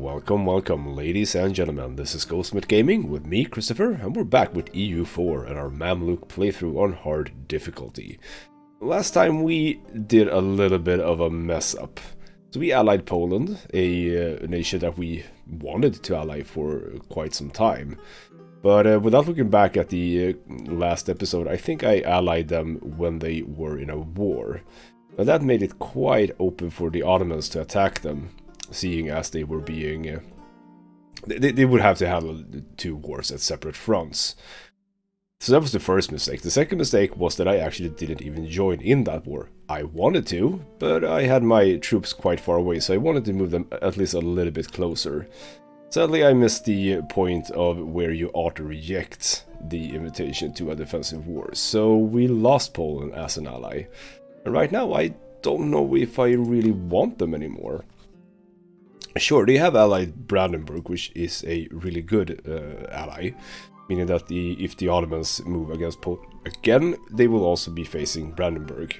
Welcome, ladies and gentlemen. This is Ghostsmith Gaming with me, Christopher, and we're back with EU4 and our Mamluk playthrough on hard difficulty. Last time we did a little bit of a mess up. So we allied Poland, a nation that we wanted to ally for quite some time. But without looking back at the last episode, I think I allied them when they were in a war. Now that made it quite open for the Ottomans to attack them, seeing as they were being... They would have to handle two wars at separate fronts. So that was the first mistake. The second mistake was that I actually didn't even join in that war. I wanted to, but I had my troops quite far away, so I wanted to move them at least a little bit closer. Sadly, I missed the point of where you ought to reject the invitation to a defensive war, so we lost Poland as an ally. And right now, I don't know if I really want them anymore. Sure, they have allied Brandenburg, which is a really good ally, meaning that if the Ottomans move against Poland again, they will also be facing Brandenburg.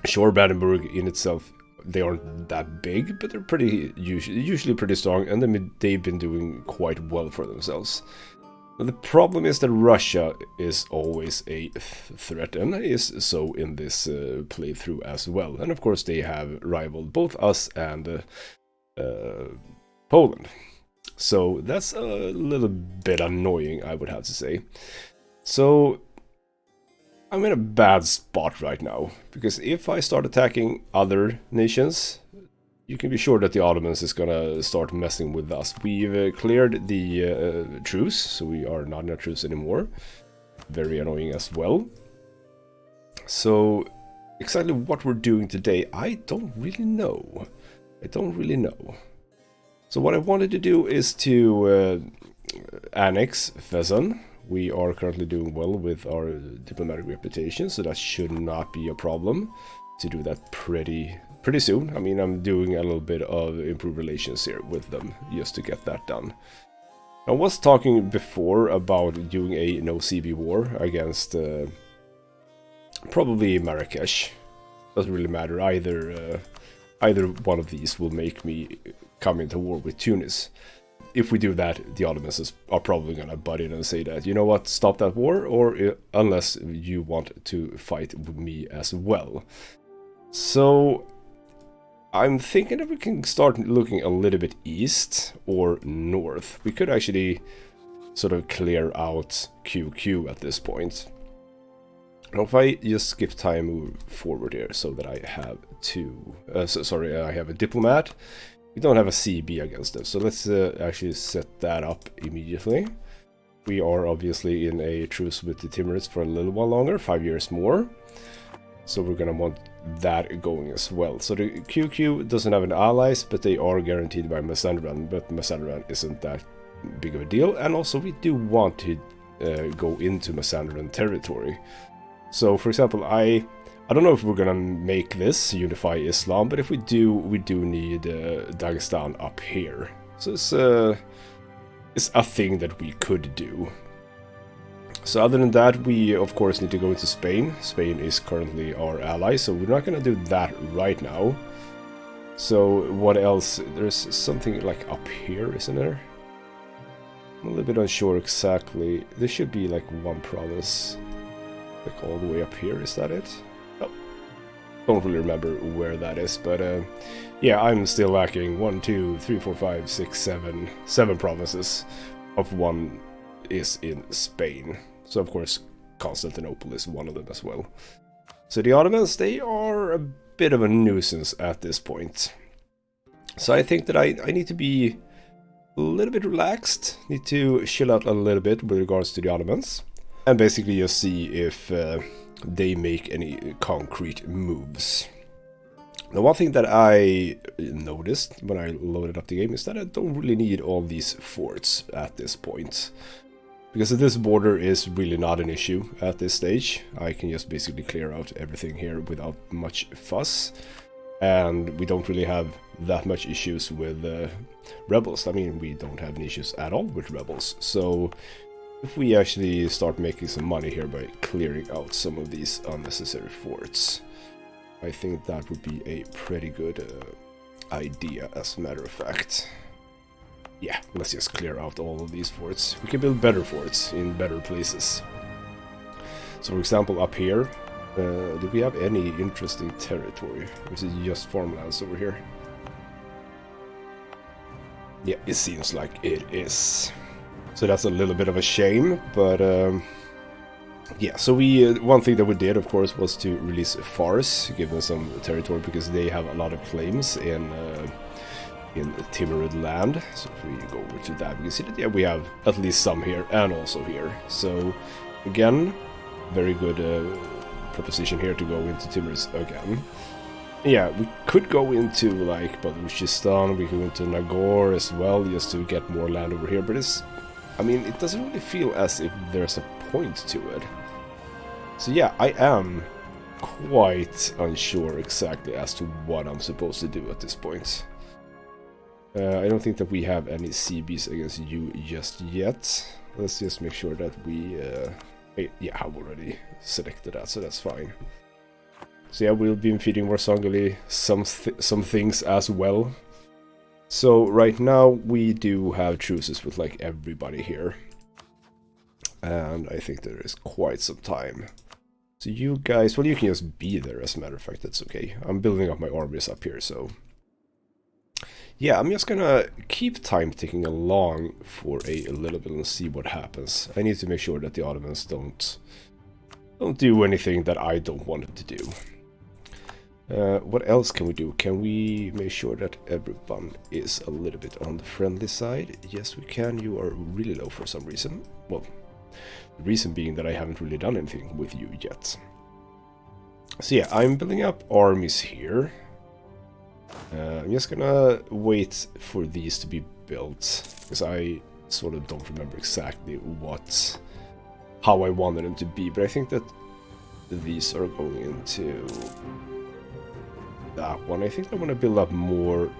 Sure, Brandenburg in itself, they aren't that big, but they're usually pretty strong, and they've been doing quite well for themselves. Now, the problem is that Russia is always a threat, and is so in this playthrough as well. And of course, they have rivaled both us and Poland. So that's a little bit annoying, I would have to say. So I'm in a bad spot right now, because if I start attacking other nations, you can be sure that the Ottomans is gonna start messing with us. We've cleared the truce, so we are not in a truce anymore. Very annoying as well. So exactly what we're doing today, I don't really know. So what I wanted to do is to annex Fezzan. We are currently doing well with our diplomatic reputation, so that should not be a problem to do that pretty soon. I mean, I'm doing a little bit of improved relations here with them just to get that done. I was talking before about doing a no-CB war against probably Marrakesh. Doesn't really matter, either one of these will make me come into war with Tunis. If we do that, the Ottomans are probably gonna butt in and say that, you know what, stop that war, or unless you want to fight with me as well. So I'm thinking that we can start looking a little bit east or north. We could actually sort of clear out QQ at this point. Now if I just skip time, move forward here so that I have two... I have a diplomat. We don't have a CB against them, so let's actually set that up immediately. We are obviously in a truce with the Timurids for a little while longer, 5 years more. So we're gonna want that going as well. So the QQ doesn't have any allies, but they are guaranteed by Mazandaran, but Mazandaran isn't that big of a deal. And also we do want to go into Mazandaran territory. So for example, I don't know if we're gonna make this unify Islam, but if we do, we do need Dagestan up here. So it's a thing that we could do. So other than that, we of course need to go into Spain. Spain is currently our ally, so we're not gonna do that right now. So what else? There's something like up here, isn't there? I'm a little bit unsure exactly. There should be like one province, like all the way up here. Is that it? Don't really remember where that is, but yeah, I'm still lacking 1, 2, 3, 4, 5, 6, 7 provinces. Of one is in Spain, so of course Constantinople is one of them as well. So the Ottomans, they are a bit of a nuisance at this point. So I think that I need to be a little bit relaxed, need to chill out a little bit with regards to the Ottomans, and basically just see if they make any concrete moves. Now, one thing that I noticed when I loaded up the game is that I don't really need all these forts at this point, because this border is really not an issue at this stage. I can just basically clear out everything here without much fuss, and we don't really have that much issues with rebels. I mean, we don't have any issues at all with rebels, so if we actually start making some money here by clearing out some of these unnecessary forts, I think that would be a pretty good idea, as a matter of fact. yeah, let's just clear out all of these forts. We can build better forts in better places. So for example, up here, do we have any interesting territory? Or is it just farmlands over here? Yeah, it seems like it is. So that's a little bit of a shame, but yeah, so we one thing that we did, of course, was to release Fars, give them some territory, because they have a lot of claims in Timurid land. So if we go over to that, we can see that, yeah, we have at least some here and also here. So again, very good proposition here to go into Timurid again. Yeah, we could go into like Baluchistan, we could go into Nagor as well, just to get more land over here, but it's, I mean, it doesn't really feel as if there's a point to it. So yeah, I am quite unsure exactly as to what I'm supposed to do at this point. I don't think that we have any CBs against you just yet. Let's just make sure that we... yeah, I've already selected that, so that's fine. So yeah, we'll be feeding Warsangeli some things as well. So right now we do have truces with like everybody here. And I think there is quite some time. So you guys, well, you can just be there, as a matter of fact, that's okay. I'm building up my armies up here, so... yeah, I'm just gonna keep time ticking along for a little bit and see what happens. I need to make sure that the Ottomans don't do anything that I don't want them to do. What else can we do? Can we make sure that everyone is a little bit on the friendly side? Yes, we can. You are really low for some reason. Well, the reason being that I haven't really done anything with you yet. So yeah, I'm building up armies here. I'm just gonna wait for these to be built, because I sort of don't remember exactly how I wanted them to be, but I think that these are going into that one. I think I want to build up more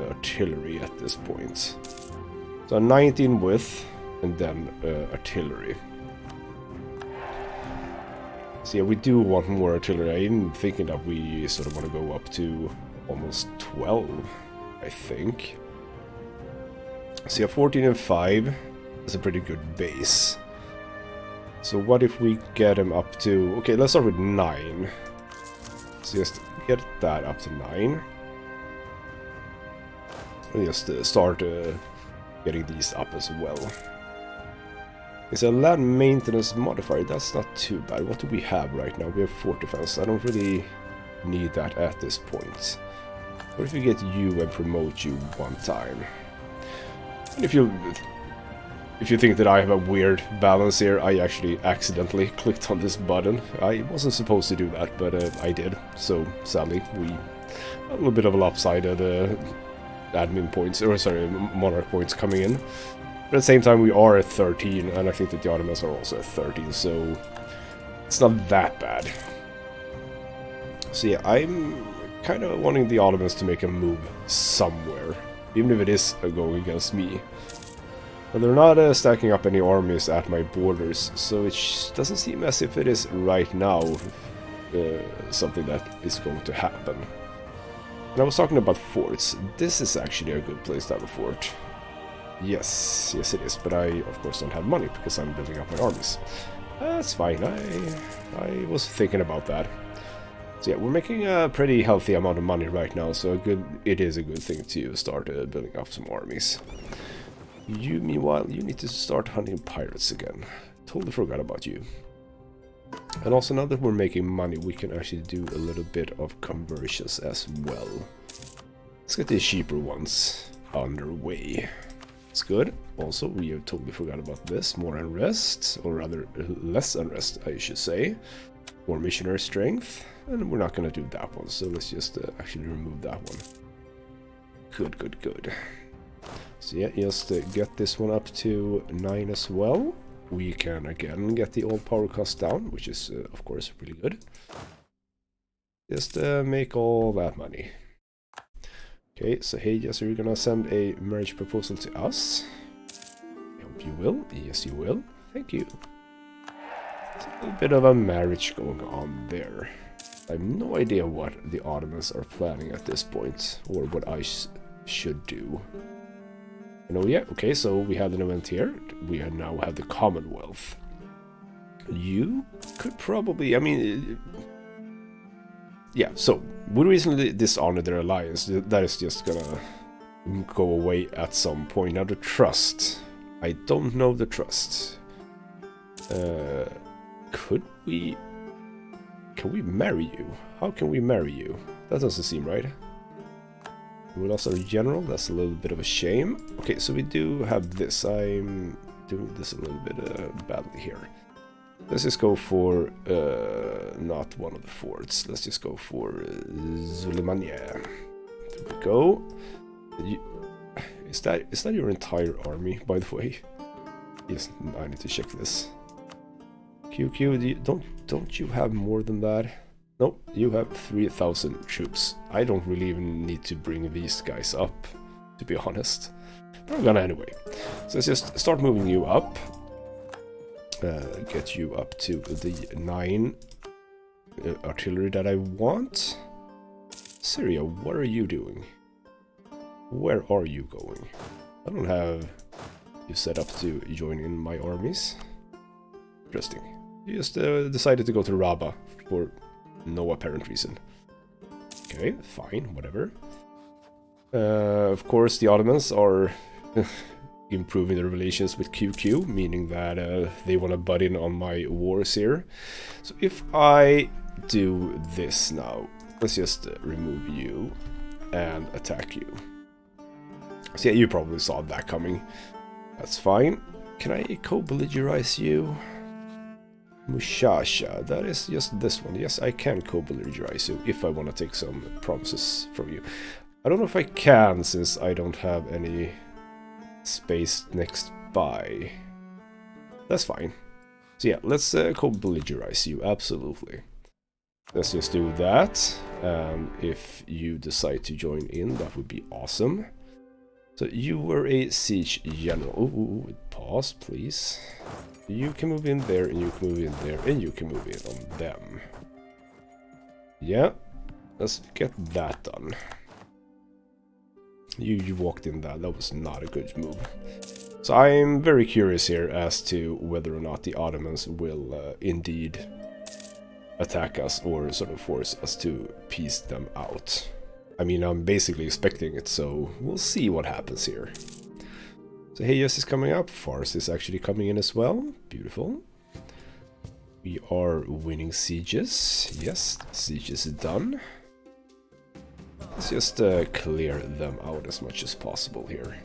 artillery at this point. So 19 width and then artillery. So yeah, we do want more artillery. I'm thinking that we sort of want to go up to almost 12, I think. So yeah, 14 and 5 is a pretty good base. So what if we get him up to... okay, let's start with 9. So just get that up to 9. And just start getting these up as well. It's a land maintenance modifier. That's not too bad. What do we have right now? We have fort defense. I don't really need that at this point. What if we get you and promote you one time? And if you think that I have a weird balance here, I actually accidentally clicked on this button. I wasn't supposed to do that, but I did. So sadly, we a little bit of a lopsided admin points, or sorry, monarch points coming in. But at the same time, we are at 13, and I think that the Ottomans are also at 13, so it's not that bad. So yeah, I'm kind of wanting the Ottomans to make a move somewhere, even if it is going against me. But they're not stacking up any armies at my borders, so it doesn't seem as if it is right now something that is going to happen. And I was talking about forts. This is actually a good place to have a fort. Yes it is, but I of course don't have money because I'm building up my armies. That's fine, I was thinking about that. So yeah, we're making a pretty healthy amount of money right now, so it is a good thing to start building up some armies. You, meanwhile, you need to start hunting pirates again. Totally forgot about you. And also, now that we're making money, we can actually do a little bit of conversions as well. Let's get these cheaper ones underway. It's good. Also, we have totally forgot about this. More unrest, or rather, less unrest, I should say. More missionary strength. And we're not going to do that one, so let's just actually remove that one. Good. So yeah, just get this one up to 9 as well. We can again get the old power cost down, which is of course really good. Just make all that money. Okay, so hey, yes, you're gonna send a marriage proposal to us. I hope you will. Yes, you will. Thank you. There's a little bit of a marriage going on there. I have no idea what the Ottomans are planning at this point, or what I should do. No, yeah, okay, so we had an event here. We now have the Commonwealth. You could probably, I mean... yeah, so we recently dishonored their alliance. That is just gonna go away at some point. Now the trust. I don't know the trust. Could we... can we marry you? How can we marry you? That doesn't seem right. We lost our general. That's a little bit of a shame. Okay, so we do have this. I'm doing this a little bit badly here. Let's just go for not one of the forts. Let's just go for Zulemania. There we go. Is that your entire army, by the way? Yes, I need to check this. QQ, don't you have more than that? Nope, you have 3,000 troops. I don't really even need to bring these guys up, to be honest. But I'm gonna anyway. So let's just start moving you up. Get you up to the 9 artillery that I want. Syria, what are you doing? Where are you going? I don't have you set up to join in my armies. Interesting. You just decided to go to Rabba for no apparent reason. Okay, fine, whatever. Of course, the Ottomans are improving their relations with QQ, meaning that they want to butt in on my wars here. So if I do this now, let's just remove you and attack you. So yeah, you probably saw that coming. That's fine. Can I co-belligerize you? Mushasha, that is just this one. Yes, I can co-belligerize you if I want to take some promises from you. I don't know if I can, since I don't have any space next by. That's fine. So yeah, let's co-belligerize you, absolutely. Let's just do that. If you decide to join in, that would be awesome. So you were a siege general. Ooh, pause, please. You can move in there, and you can move in there, and you can move in on them. Yeah, let's get that done. You walked in that. That was not a good move. So I'm very curious here as to whether or not the Ottomans will indeed attack us or sort of force us to piece them out. I mean, I'm basically expecting it, so we'll see what happens here. So Hayes is coming up. Fars is actually coming in as well. Beautiful. We are winning sieges. Yes, siege is done. Let's just clear them out as much as possible here.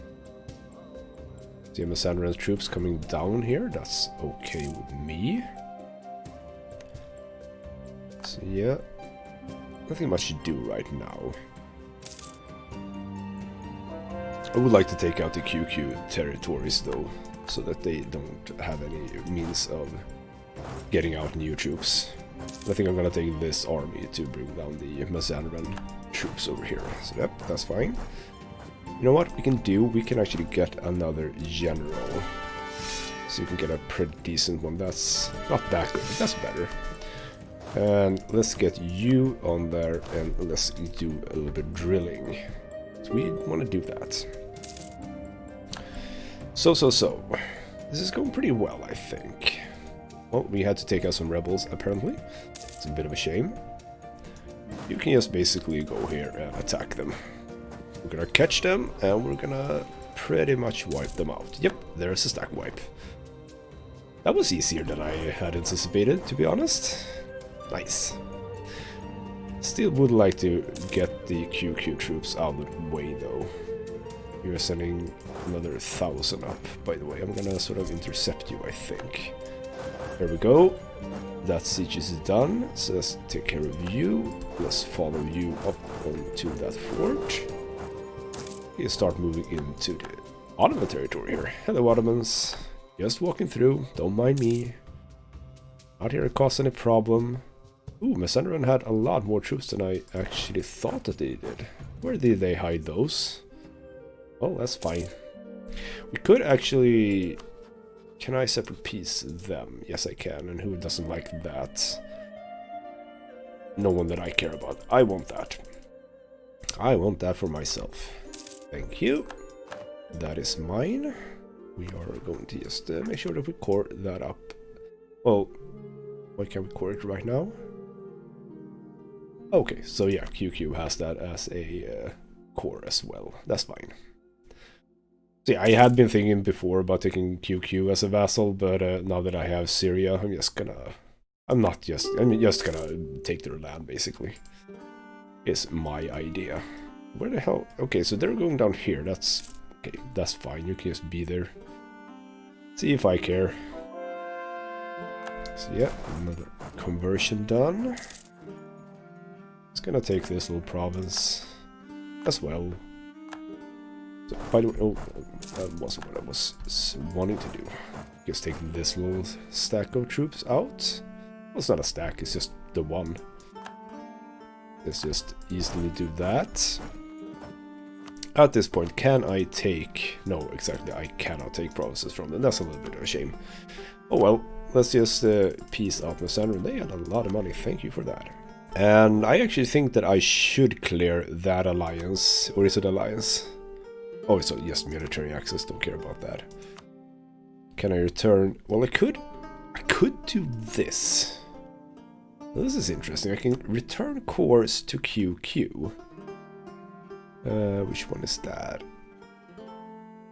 The Sandran's troops coming down here. That's okay with me. So yeah, nothing much to do right now. I would like to take out the QQ territories though, so that they don't have any means of getting out new troops. I think I'm gonna take this army to bring down the Mazandaran troops over here. So yep, that's fine. You know what we can do? We can actually get another general. So you can get a pretty decent one. That's not that good, but that's better. And let's get you on there, and let's do a little bit of drilling. So we want to do that. So. This is going pretty well, I think. Well, we had to take out some rebels, apparently. It's a bit of a shame. You can just basically go here and attack them. We're gonna catch them, and we're gonna pretty much wipe them out. Yep, there's a stack wipe. That was easier than I had anticipated, to be honest. Nice. Still would like to get the QQ troops out of the way, though. You're sending another 1,000 up, by the way. I'm gonna sort of intercept you, I think. There we go. That siege is done, so let's take care of you. Let's follow you up onto that fort. You start moving into the Ottoman territory here. Hello, Ottomans. Just walking through, don't mind me. Not here to cause any problem. Ooh, Mazandaran had a lot more troops than I actually thought that they did. Where did they hide those? Oh, that's fine. We could actually... Can I separate piece them? Yes, I can. And who doesn't like that? No one that I care about. I want that. I want that for myself. Thank you. That is mine. We are going to just make sure that we core that up. Well, why can't we core it right now? Okay, so yeah, QQ has that as a core as well. That's fine. So yeah, I had been thinking before about taking QQ as a vassal, but now that I have Syria, I'm just gonna take their land, basically. Is my idea. Where the hell? Okay, so they're going down here. That's okay, that's fine. You can just be there. See if I care. So yeah, another conversion done. It's gonna take this little province as well. So, by the way, oh, that wasn't what I was wanting to do. Just take this little stack of troops out. Well, it's not a stack, it's just the one. Let's just easily do that. At this point, can I take... No, exactly, I cannot take provinces from them. That's a little bit of a shame. Oh well, let's just peace out the center. They had a lot of money, thank you for that. And I actually think that I should clear that alliance. Or is it alliance? Oh, it's just military access, don't care about that. Can I return? Well, I could do this. Well, this is interesting. I can return cores to QQ. Which one is that?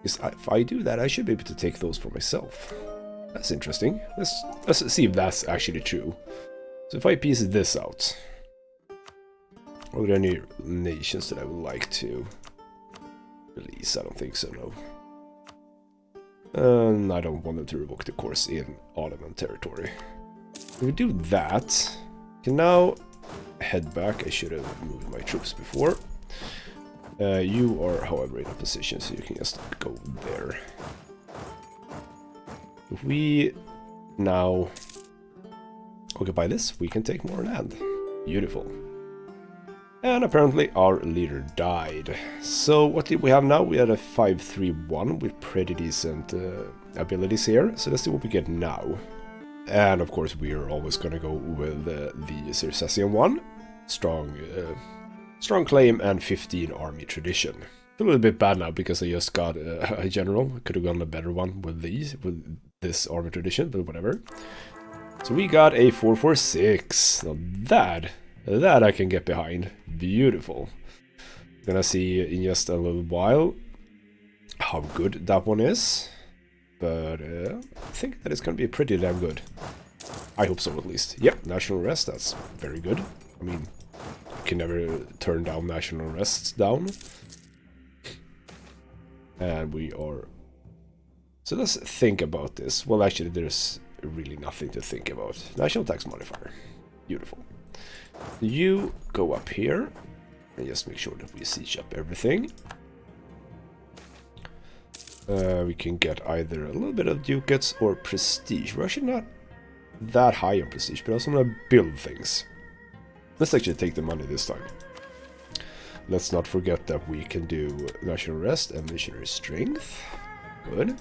Because if I do that, I should be able to take those for myself. That's interesting. Let's see if that's actually true. So if I piece this out, are there any nations that I would like to release? I don't think so, no. I don't want them to revoke the course in Ottoman territory. If we do that, I can now head back. I should have moved my troops before. You are, however, in a position, so you can just go there. If we now occupy this, we can take more land. Beautiful. And apparently our leader died. So what did we have now? We had a 5-3-1 with pretty decent abilities here. So let's see what we get now. And of course we are always going to go with the Circassian one. Strong claim and 15 army tradition. A little bit bad now because I just got a general. Could have gone a better one with this army tradition, but whatever. So we got a 446. Now that I can get behind. Beautiful. Gonna see in just a little while how good that one is. But I think that it's gonna be pretty damn good. I hope so, at least. Yep, national rest, that's very good. I mean, you can never turn down national rests down. And we are... So let's think about this. Well, actually, there's really nothing to think about. National tax modifier. Beautiful. You go up here and just make sure that we siege up everything. We can get either a little bit of ducats or prestige. We're actually not that high on prestige, but I also want to build things. Let's actually take the money this time. Let's not forget that we can do national rest and missionary strength. Good.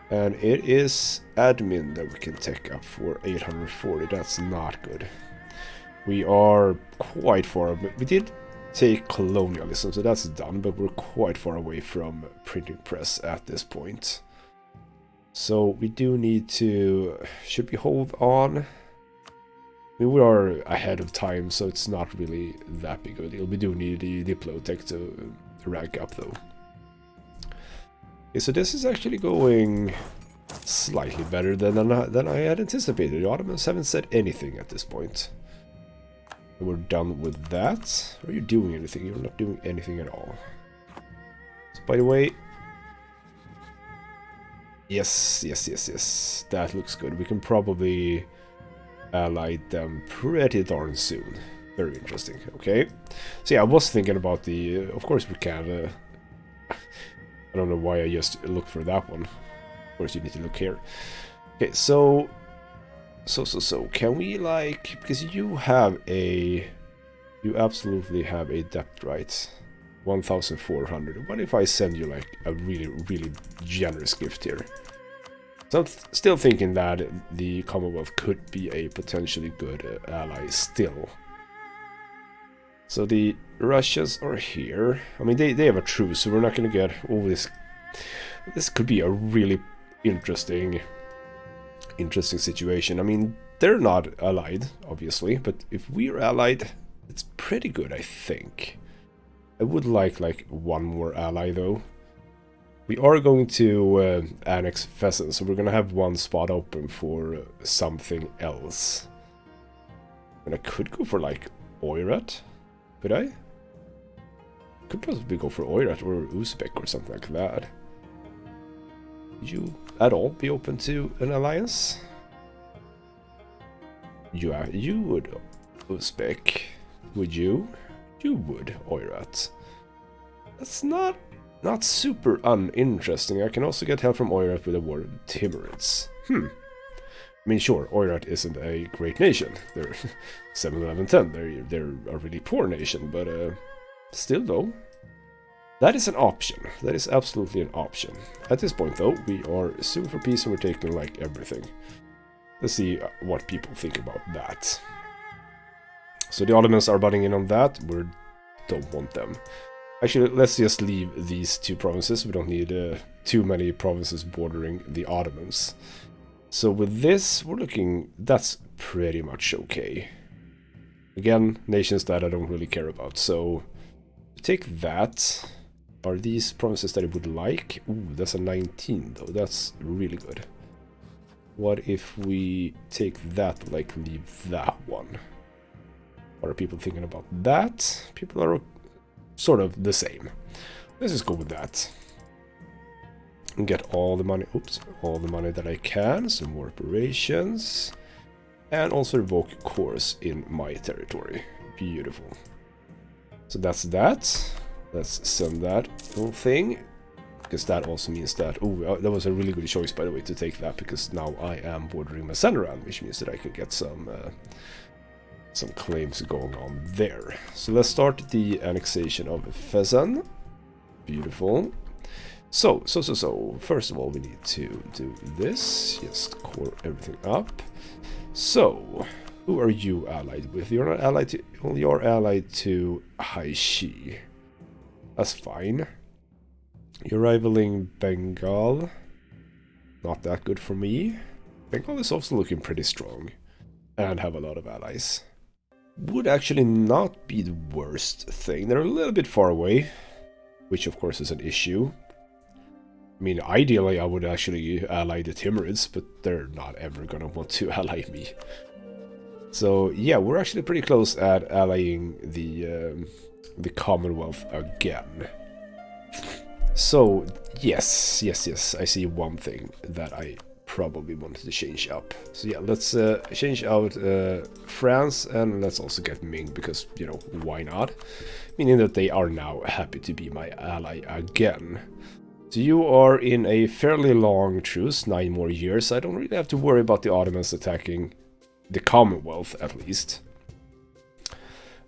And it is admin that we can take up for 840. That's not good. We are quite far. We did take colonialism, so that's done, but we're quite far away from printing press at this point. So we do need to... Should we hold on? I mean, we are ahead of time, so it's not really that big of a deal. We do need the Diplotech to rank up, though. Okay, so this is actually going slightly better than I had anticipated. The Ottomans haven't said anything at this point. We're done with that. Are you doing anything? You're not doing anything at all. So, by the way... Yes. That looks good. We can probably ally them pretty darn soon. Very interesting. Okay. So yeah, I was thinking about the... of course we can... I don't know why I just looked for that one. Of course you need to look here. Okay, so... So, can we, like, because you have a, you absolutely have a debt, right? 1,400. What if I send you, like, a really generous gift here? So I'm still thinking that the Commonwealth could be a potentially good ally still. So the Russians are here. I mean, they have a truce, so we're not going to get all this. This could be a really interesting situation. I mean, they're not allied, obviously, but if we're allied, it's pretty good, I think. I would like one more ally, though. We are going to annex Pheasant, so we're going to have one spot open for something else. And I could go for, like, Oirat. Could I? Could possibly go for Oirat or Uzbek or something like that. Would you at all be open to an alliance? You would, Uzbek. Would you? You would, Oirat. That's not super uninteresting. I can also get help from Oirat with a war with Timurids. I mean, sure, Oirat isn't a great nation. They're 7, 11, 10. They're a really poor nation, but still, though, that is an option. That is absolutely an option. At this point, though, we are suing for peace and we're taking, like, everything. Let's see what people think about that. So the Ottomans are butting in on that. We don't want them. Actually, let's just leave these 2 provinces. We don't need too many provinces bordering the Ottomans. So with this, we're looking... That's pretty much okay. Again, nations that I don't really care about. So, take that. Are these provinces that I would like? Ooh, that's a 19, though. That's really good. What if we take that, like, leave that one? What are people thinking about that? People are sort of the same. Let's just go with that. And get all the money, all the money that I can. Some more operations. And also revoke cores in my territory. Beautiful. So that's that. Let's send that whole thing. Because that also means that... Oh, that was a really good choice, by the way, to take that. Because now I am bordering Masenran, which means that I can get some claims going on there. So let's start the annexation of Fezzan. Beautiful. So, first of all, we need to do this. Just core everything up. So, who are you allied with? You're not allied to... Well, you're allied to Haishi. That's fine. You're rivaling Bengal. Not that good for me. Bengal is also looking pretty strong. And have a lot of allies. Would actually not be the worst thing. They're a little bit far away. Which of course is an issue. I mean, ideally I would actually ally the Timurids, but they're not ever gonna want to ally me. So yeah, we're actually pretty close at allying the Commonwealth again. So yes, I see one thing that I probably wanted to change up. So yeah, let's change out France, and let's also get Ming, because, you know, why not? Meaning that they are now happy to be my ally again. So you are in a fairly long truce, 9 more years. I don't really have to worry about the Ottomans attacking the Commonwealth, at least.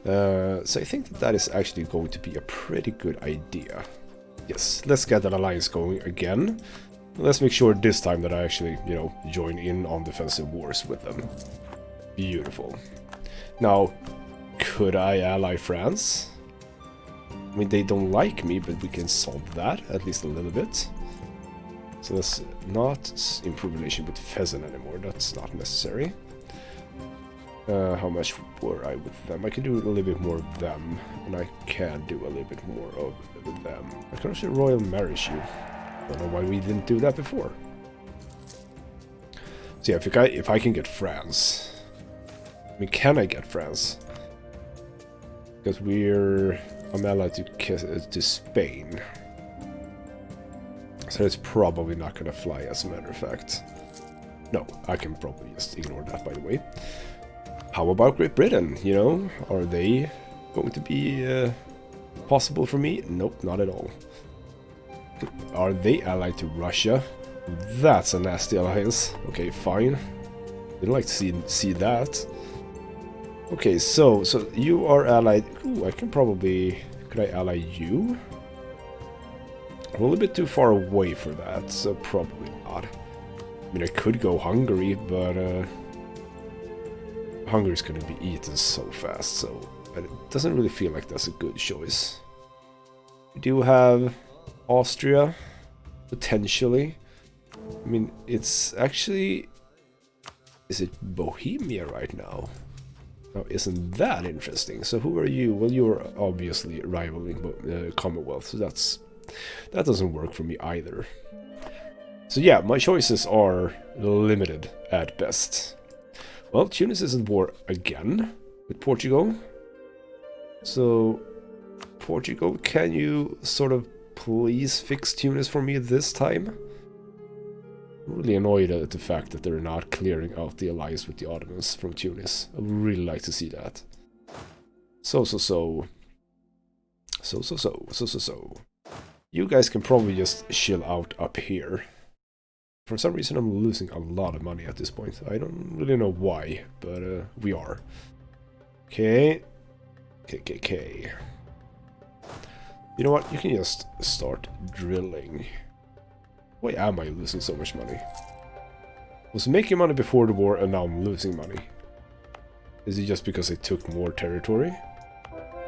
So I think that is actually going to be a pretty good idea. Yes, let's get that alliance going again. Let's make sure this time that I actually, you know, join in on defensive wars with them. Beautiful. Now, could I ally France? I mean, they don't like me, but we can solve that, at least a little bit. So let's not improve relationship with Pheasant anymore, that's not necessary. How much were I with them? I can do a little bit more of them, and I can do a little bit more of them. I can also royal marriage you. Don't know why we didn't do that before. So yeah, if I can get France... I mean, can I get France? Because I'm allied to Spain. So it's probably not going to fly, as a matter of fact. No, I can probably just ignore that, by the way. How about Great Britain, you know? Are they going to be possible for me? Nope, not at all. Are they allied to Russia? That's a nasty alliance. Okay, fine. Didn't like to see that. Okay, so you are allied... Ooh, I can probably... Could I ally you? I'm a little bit too far away for that, so probably not. I mean, I could go Hungary, but... Hungary's gonna be eaten so fast, so but it doesn't really feel like that's a good choice. We do have Austria, potentially. I mean, it's actually... Is it Bohemia right now? Now, isn't that interesting? So who are you? Well, you're obviously rivaling Commonwealth, so that doesn't work for me either. So yeah, my choices are limited at best. Well, Tunis is at war again with Portugal. So, Portugal, can you sort of please fix Tunis for me this time? I'm really annoyed at the fact that they're not clearing out the alliance with the Ottomans from Tunis. I would really like to see that. So. You guys can probably just chill out up here. For some reason I'm losing a lot of money at this point. I don't really know why, but we are. Okay. Okay. You know what? You can just start drilling. Why am I losing so much money? I was making money before the war and now I'm losing money. Is it just because I took more territory?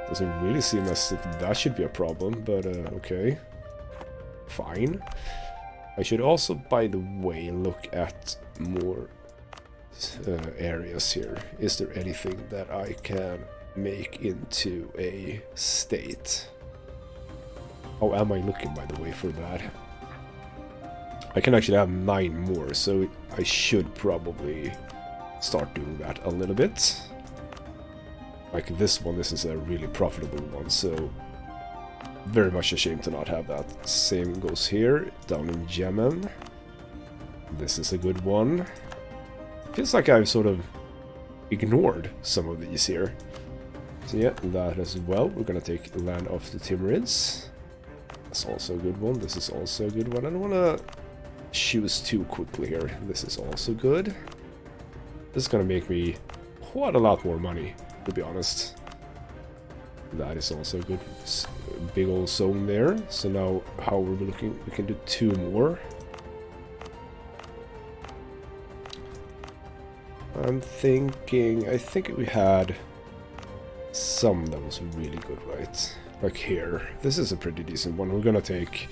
Doesn't really seem as if that should be a problem, but okay. Fine. I should also, by the way, look at more areas here. Is there anything that I can make into a state? How am I looking, by the way, for that? I can actually have 9 more, so I should probably start doing that a little bit. Like this one, this is a really profitable one, so very much ashamed to not have that. Same goes here, down in Yemen. This is a good one. Feels like I've sort of ignored some of these here. So yeah, that as well. We're gonna take land off the Timurids. That's also a good one. This is also a good one. I don't wanna choose too quickly here. This is also good. This is gonna make me quite a lot more money, to be honest. That is also a good big old zone there. So now how are we looking? We can do 2 more. I'm thinking, I think we had some that was really good, right? Like here. This is a pretty decent one. We're gonna take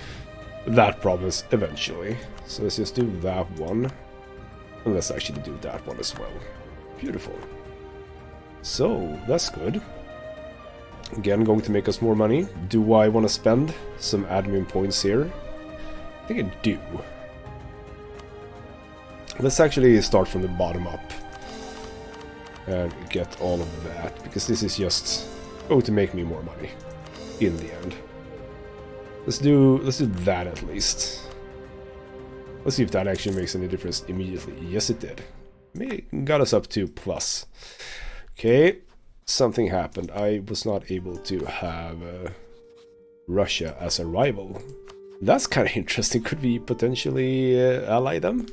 that province eventually. So let's just do that one. And let's actually do that one as well. Beautiful. So, that's good. Again, going to make us more money. Do I want to spend some admin points here? I think I do. Let's actually start from the bottom up. And get all of that, because this is just going to make me more money in the end. Let's do that at least. Let's see if that actually makes any difference immediately. Yes, it did. Got us up to plus. Okay, something happened. I was not able to have Russia as a rival. That's kind of interesting. Could we potentially ally them?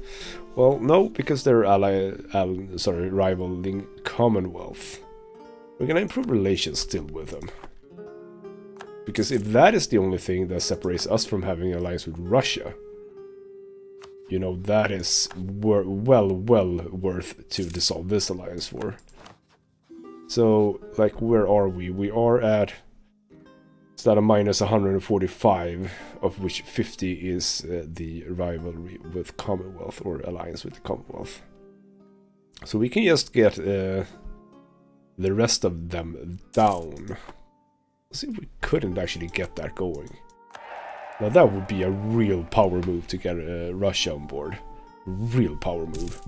Well, no, because they're rivaling Commonwealth. We're gonna improve relations still with them. Because if that is the only thing that separates us from having an alliance with Russia, you know, that is well worth to dissolve this alliance for. So, like, where are we? We are at... Is that a minus 145, of which 50 is the rivalry with Commonwealth, or alliance with the Commonwealth. So we can just get the rest of them down. Let's see if we couldn't actually get that going. Now that would be a real power move to get Russia on board. Real power move.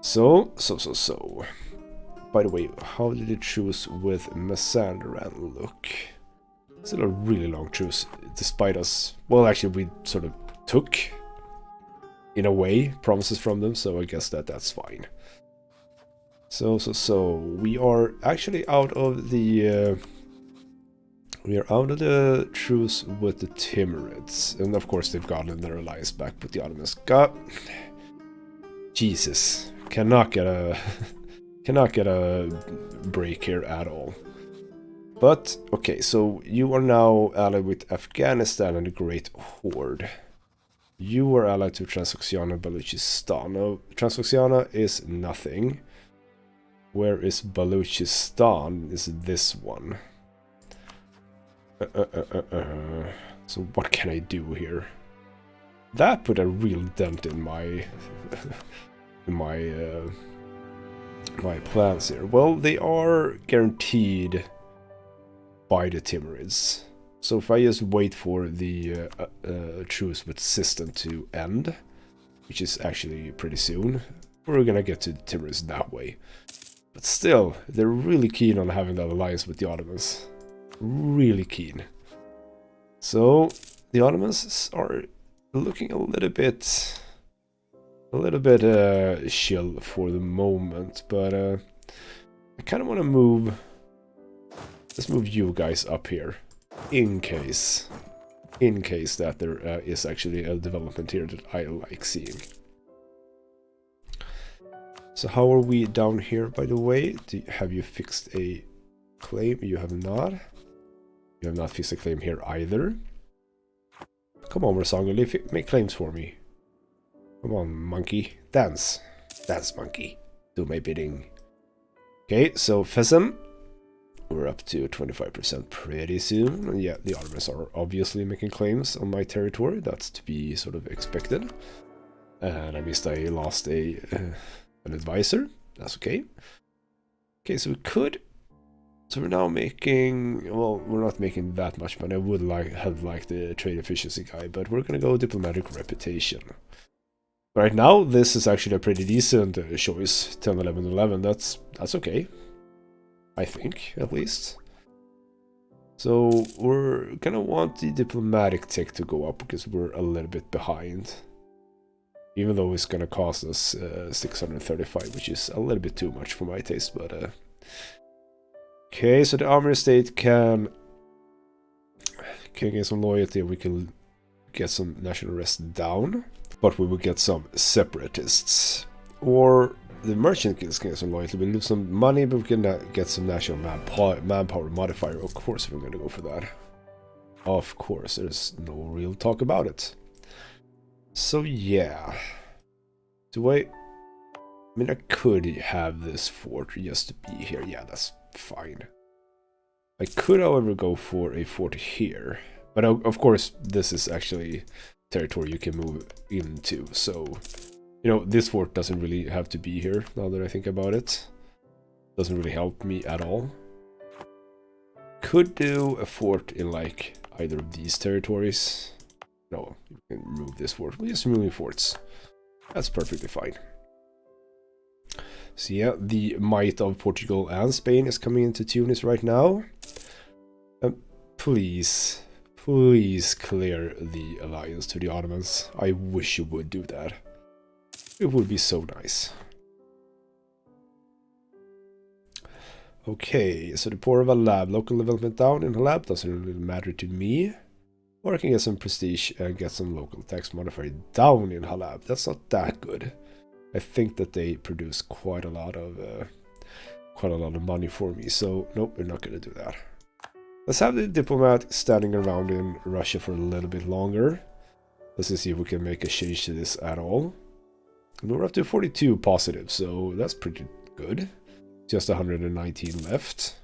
So. By the way, how did the truce with Mazandaran look? Still a really long truce, despite us... Well, actually, we sort of took, in a way, promises from them, so I guess that's fine. So, we are actually out of the... we are out of the truce with the Timurids. And of course, they've gotten their alliance back with the Ottomans. God... Jesus. Cannot get a break here at all. But, okay, so you are now allied with Afghanistan and the Great Horde. You are allied to Transoxiana and Baluchistan. Now, Transoxiana is nothing. Where is Balochistan? Is this one? So what can I do here? That put a real dent in my my plans here. Well, they are guaranteed by the Timurids. So if I just wait for the truce with Sistan to end, which is actually pretty soon, we're gonna get to the Timurids that way. But still, they're really keen on having that alliance with the Ottomans. Really keen. So the Ottomans are looking a little bit chill for the moment, but I kind of want to move. Let's move you guys up here, in case that there is actually a development here that I like seeing. So how are we down here, by the way? Have you fixed a claim? You have not. You have not fixed a claim here either. Come on, Rasangoli, make claims for me. Come on, monkey. Dance. Dance, monkey. Do my bidding. Okay, so Fezem. We're up to 25% pretty soon. And yeah, the Ottomans are obviously making claims on my territory. That's to be sort of expected. And I missed I lost an advisor. That's okay. Okay, so we could... So we're now making... Well, we're not making that much money. I would have liked the trade efficiency guy, but we're gonna go diplomatic reputation. Right now, this is actually a pretty decent choice. 10, 11, 11. That's okay. I think, at least. So we're gonna want the diplomatic tech to go up because we're a little bit behind. Even though it's gonna cost us 635, which is a little bit too much for my taste, but... Okay, so the army state can get some loyalty, we can get some national rest down, but we will get some separatists. Or the merchant guilds can get some loyalty, we lose some money, but we can get some national manpower modifier. Of course we're going to go for that. Of course, there's no real talk about it. So yeah. I mean, I could have this fort just to be here. Yeah, that's fine. I could, however, go for a fort here. But of course, this is actually territory you can move into. So, you know, this fort doesn't really have to be here, now that I think about it. Doesn't really help me at all. Could do a fort in, like, either of these territories. No, you can remove this fort. We're just removing forts. That's perfectly fine. So yeah, the might of Portugal and Spain is coming into Tunis right now. Please clear the alliance to the Ottomans. I wish you would do that. It would be so nice. Okay, so the poor of Halab. Local development down in Halab doesn't really matter to me. Or I can get some prestige and get some local tax modifier down in Halab. That's not that good. I think that they produce quite a lot of money for me. So nope, we're not gonna do that. Let's have the diplomat standing around in Russia for a little bit longer. Let's just see if we can make a change to this at all. And we're up to 42 positive, so that's pretty good. Just 119 left.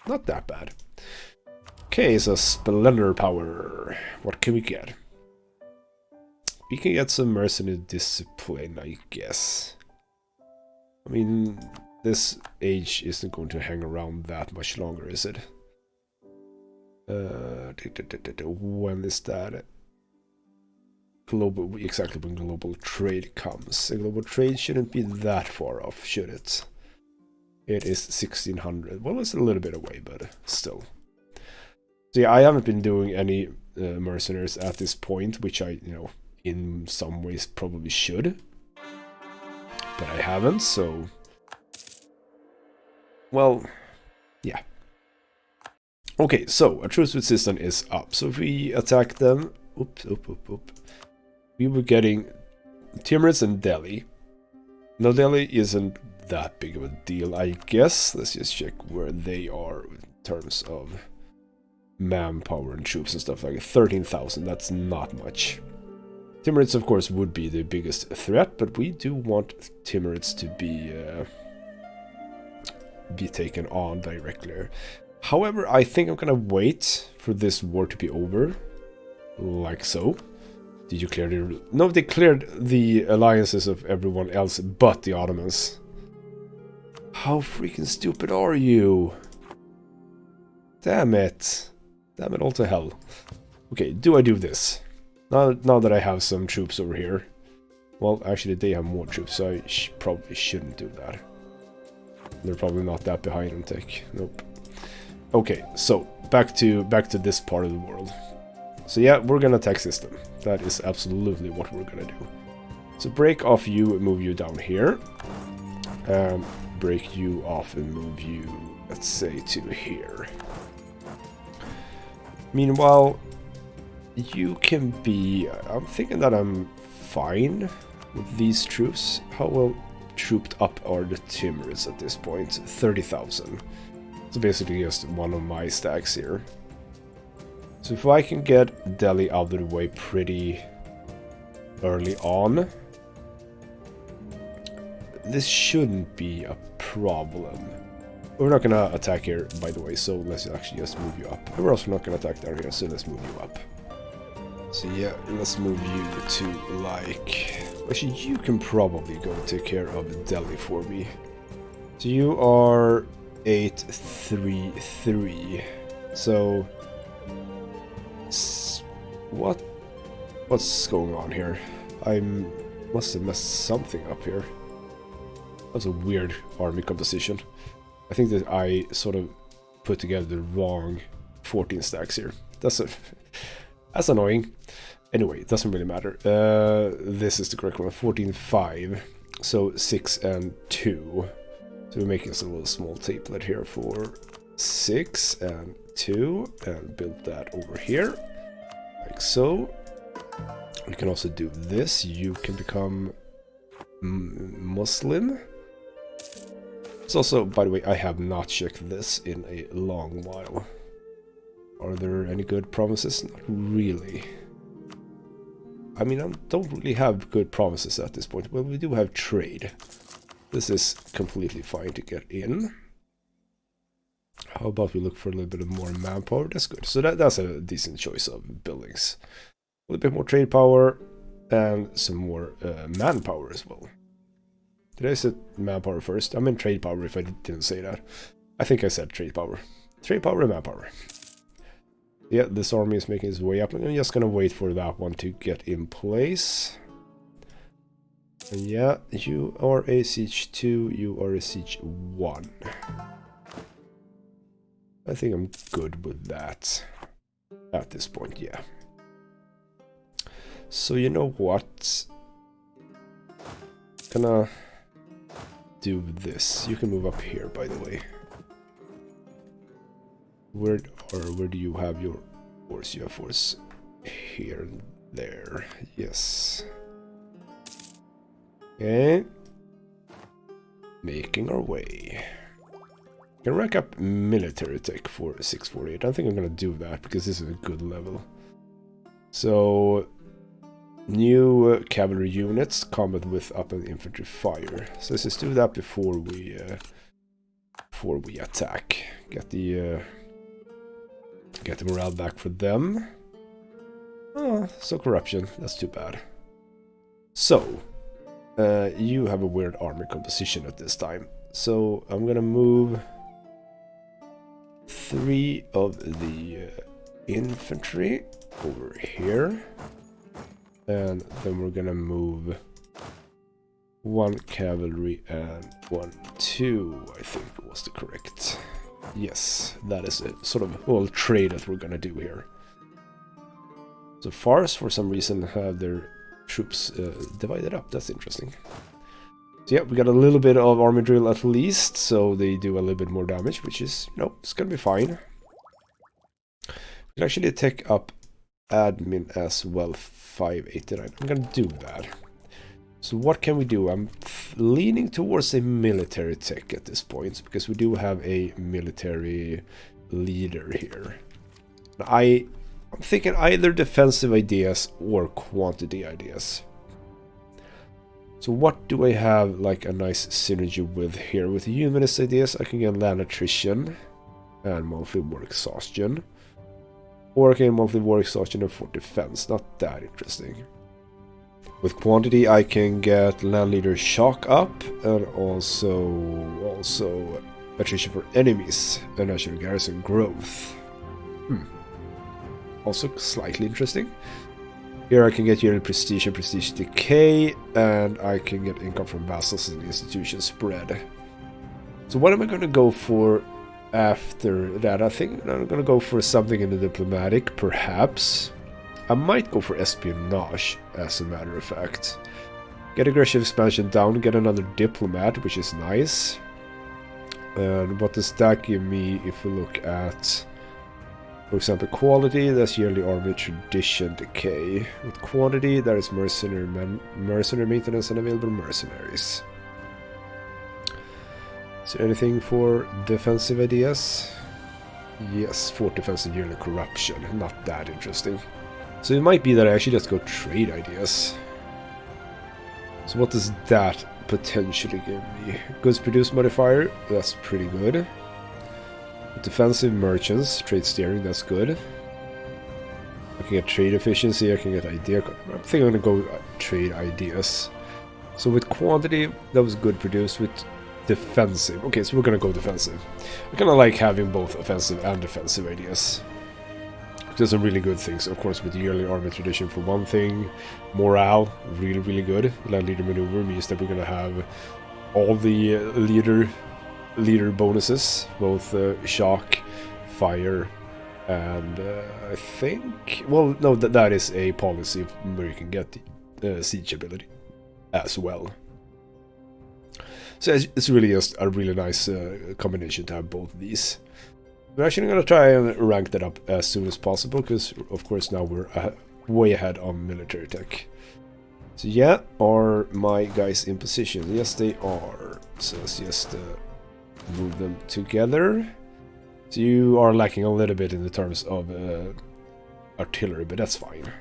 Not that bad. Okay, so Splendor Power. What can we get? We can get some mercenary discipline, I guess. I mean, this age isn't going to hang around that much longer, is it? When is that? Global, exactly when global trade comes. And global trade shouldn't be that far off, should it? It is 1600. Well, it's a little bit away, but still. So yeah, I haven't been doing any mercenaries at this point, which I, you know, in some ways probably should. But I haven't, so... Well, yeah. Okay, so a truce with Sistan is up. So if we attack them... Oops. We were getting Timurids and Delhi. Now Delhi isn't that big of a deal, I guess. Let's just check where they are in terms of manpower and troops and stuff like 13,000. That's not much. Timurids, of course, would be the biggest threat, but we do want Timurids to be be taken on directly. However, I think I'm gonna wait for this war to be over, like so. Did you clear the... No, they cleared the alliances of everyone else but the Ottomans. How freaking stupid are you? Damn it. Damn it all to hell. Okay, do I do this? Now that I have some troops over here. Well, actually they have more troops, so I probably shouldn't do that. They're probably not that behind on tech. Nope. Okay, so back to this part of the world. So yeah, we're gonna attack system. That is absolutely what we're gonna do. So break off you and move you down here. Break you off and move you, let's say, to here. Meanwhile, you can be... I'm thinking that I'm fine with these troops. How well trooped up are the Timurs at this point? 30,000. So basically just one of my stacks here. So if I can get Delhi out of the way pretty early on, this shouldn't be a problem. We're not gonna attack here, by the way, so let's actually just move you up. We're also not gonna attack down here, so let's move you up. So yeah, let's move you to, like... Actually, you can probably go take care of Delhi for me. So you are 833. So... What's going on here? I must have messed something up here. That's a weird army composition. I think that I sort of put together the wrong 14 stacks here. That's annoying. Anyway, it doesn't really matter. This is the correct one. 14.5. So 6 and 2. So we're making a little small template here for 6 and 2. And build that over here. Like so. We can also do this. You can become Muslim. It's also, by the way, I have not checked this in a long while. Are there any good provinces? Not really. I mean, I don't really have good provinces at this point. Well, we do have trade. This is completely fine to get in. How about we look for a little bit of more manpower? That's good. So that's a decent choice of buildings. A little bit more trade power and some more manpower as well. Did I say manpower first? I meant trade power if I didn't say that. I think I said trade power. Trade power and manpower. Yeah, this army is making its way up. I'm just gonna wait for that one to get in place. And yeah, you are a siege 2, you are a siege 1. I think I'm good with that. At this point, yeah. So you know what? Gonna do this. You can move up here, by the way. Where do you have your force? You have force here and there. Yes. Okay. Making our way. Can rank up military tech for 648. I think I'm gonna do that because this is a good level. So new cavalry units, combat with up and infantry fire. So let's just do that before we attack. Get the morale back for them. Oh, so corruption. That's too bad. So you have a weird army composition at this time. So I'm gonna move 3 of the infantry over here. And then we're gonna move 1 cavalry and 1, 2, I think was the correct. Yes, that is a sort of whole trade that we're gonna do here. So Fars, for some reason, have their troops divided up. That's interesting. So yeah, we got a little bit of army drill at least, so they do a little bit more damage, which is, you know, it's gonna be fine. We can actually take up admin as well, 589. I'm gonna do that. So what can we do? I'm leaning towards a military tech at this point, because we do have a military leader here. I'm thinking either defensive ideas or quantity ideas. So what do I have like a nice synergy with here? With humanist ideas, I can get land attrition and monthly war exhaustion. Or I can get monthly war exhaustion and fort defense. Not that interesting. With quantity, I can get land leader shock up and also attrition for enemies and national garrison growth. Also slightly interesting. Here I can get yearly prestige and prestige decay, and I can get income from vassals and institution spread. So what am I going to go for after that? I think I'm going to go for something in the diplomatic, perhaps. I might go for espionage, as a matter of fact. Get aggressive expansion down, get another diplomat, which is nice. And what does that give me if we look at... For example, quality, that's yearly army tradition decay. With quantity, that is mercenary maintenance and available mercenaries. Is there anything for defensive ideas? Yes, fort defense and yearly corruption. Not that interesting. So it might be that I actually just go trade ideas. So what does that potentially give me? Goods produced modifier, that's pretty good. Defensive merchants, trade steering, that's good. I can get trade efficiency, I can get idea. I think I'm gonna go trade ideas. So with quantity, that was good produced. With defensive, okay, so we're gonna go defensive. I kinda like having both offensive and defensive ideas. There's some really good things, of course, with the yearly army tradition for one thing. Morale, really, really good. Land leader maneuver means that we're gonna have all the leader bonuses, both shock, fire, and I think, well, no, that is a policy where you can get the siege ability as well. So it's really just a really nice combination to have both of these. We're actually going to try and rank that up as soon as possible, because of course now we're way ahead on military tech. So yeah, are my guys in position? Yes, they are. So let's just move them together. So you are lacking a little bit in the terms of artillery, but that's fine.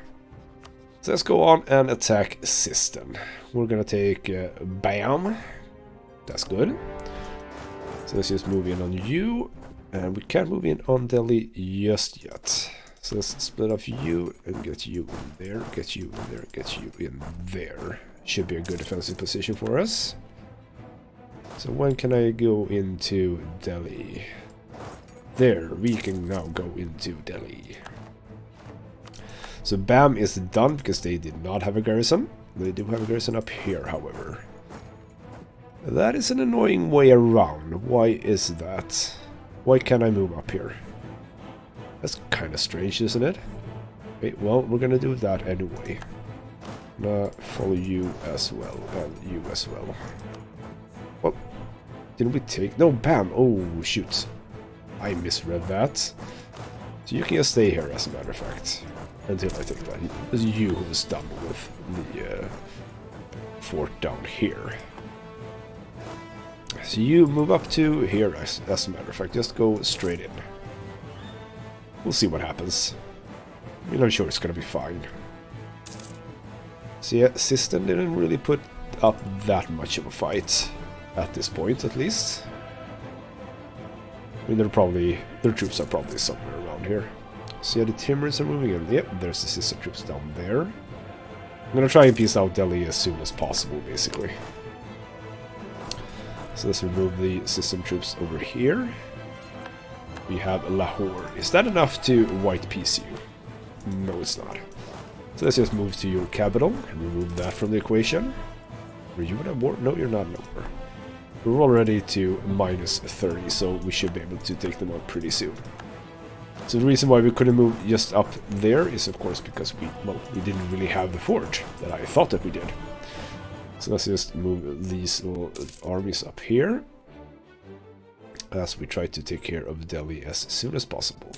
So let's go on and attack System. We're gonna take BAM. That's good. So let's just move in on you. And we can't move in on Delhi just yet. So let's split off you and get you in there, get you in there, get you in there. Should be a good defensive position for us. So when can I go into Delhi? There, we can now go into Delhi. So BAM is done because they did not have a garrison. They do have a garrison up here, however. That is an annoying way around. Why is that? Why can't I move up here? That's kind of strange, isn't it? Okay, well, we're gonna do that anyway. I'm gonna follow you as well, and you as well. Well, didn't we take... No, BAM! Oh, shoot. I misread that. So you can just stay here, as a matter of fact. Until I take that. It was you who was done with the fort down here. So you move up to here, as a matter of fact. Just go straight in. We'll see what happens. I mean, I'm sure it's gonna be fine. So yeah, System didn't really put up that much of a fight. At this point, at least. I mean, their troops are probably somewhere around here. So yeah, the Timbers are moving in. Yep, there's the System troops down there. I'm gonna try and piece out Delhi as soon as possible, basically. So let's remove the System troops over here. We have Lahore. Is that enough to white piece you? No, it's not. So let's just move to your capital and remove that from the equation. Are you in a war? No, you're not in a war. We're already to minus 30, so we should be able to take them out pretty soon. So the reason why we couldn't move just up there is, of course, because we didn't really have the fort that I thought that we did. So let's just move these little armies up here as we try to take care of Delhi as soon as possible.